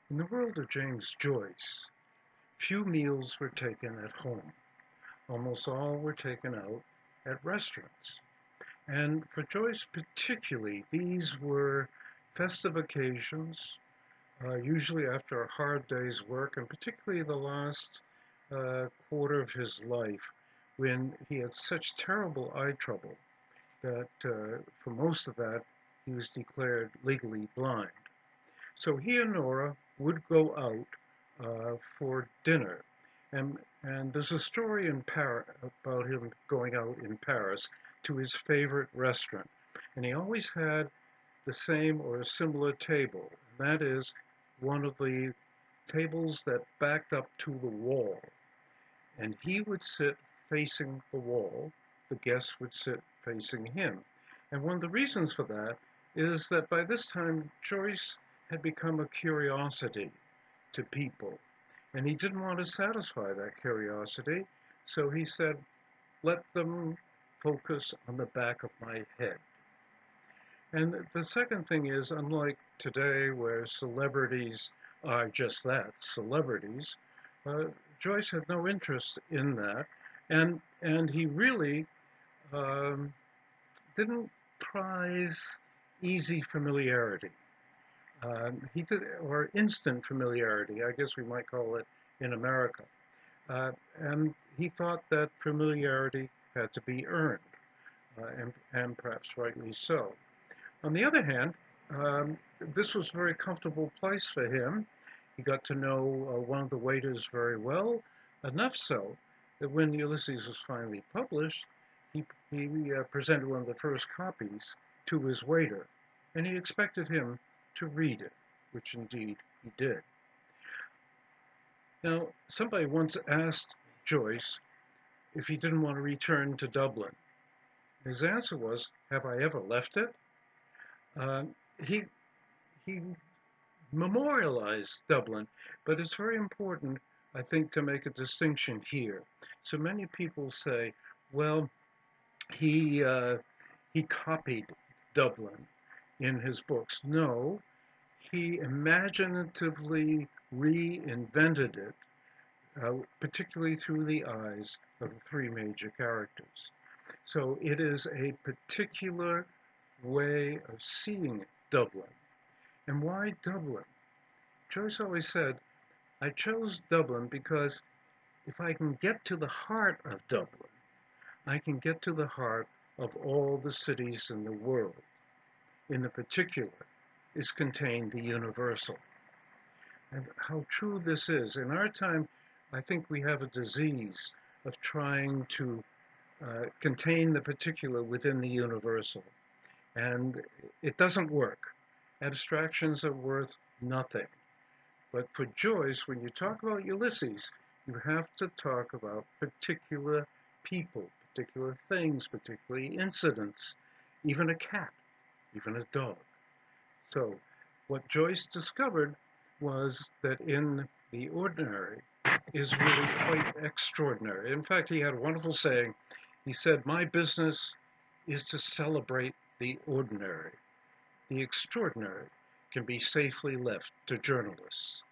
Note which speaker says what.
Speaker 1: In the world of James Joyce, few meals were taken at home. Almost all were taken out at restaurants. And for Joyce particularly, these were festive occasions, usually after a hard day's work, and particularly the last quarter of his life when he had such terrible eye trouble that for most of that he was declared legally blind. So he and Nora would go out for dinner. And there's a story in Paris about him going out in Paris to his favorite restaurant. And he always had the same or a similar table. And that is one of the tables that backed up to the wall. And he would sit facing the wall. The guests would sit facing him. And one of the reasons for that is that by this time, Joyce had become a curiosity to people. And he didn't want to satisfy that curiosity, so he said, let them focus on the back of my head. And the second thing is, unlike today where celebrities are just that, celebrities, uh, Joyce had no interest in that. And he really um, didn't prize easy familiarity. He did, or instant familiarity, I guess we might call it in America. And he thought that familiarity had to be earned, and perhaps rightly so. On the other hand, this was a very comfortable place for him. He got to know one of the waiters very well, enough so that when Ulysses was finally published, he presented one of the first copies to his waiter, and he expected him to read it, which indeed he did. Now, somebody once asked Joyce if he didn't want to return to Dublin. His answer was, "Have I ever left it?" Uh, he he memorialized Dublin, but it's very important, I think, to make a distinction here. So many people say, "Well, he uh, he copied Dublin in his books." No, he imaginatively reinvented it, particularly through the eyes of the three major characters. So it is a particular way of seeing Dublin. And why Dublin? Joyce always said, I chose Dublin because if I can get to the heart of Dublin, I can get to the heart of all the cities in the world. In the particular is contained the universal. And how true this is. In our time, I think we have a disease of trying to contain the particular within the universal. And it doesn't work. Abstractions are worth nothing. But for Joyce, when you talk about Ulysses, you have to talk about particular people, particular things, particularly incidents, even a cat, even a dog. So what Joyce discovered was that in the ordinary is really quite extraordinary. In fact, he had a wonderful saying. He said, my business is to celebrate the ordinary. The extraordinary can be safely left to journalists.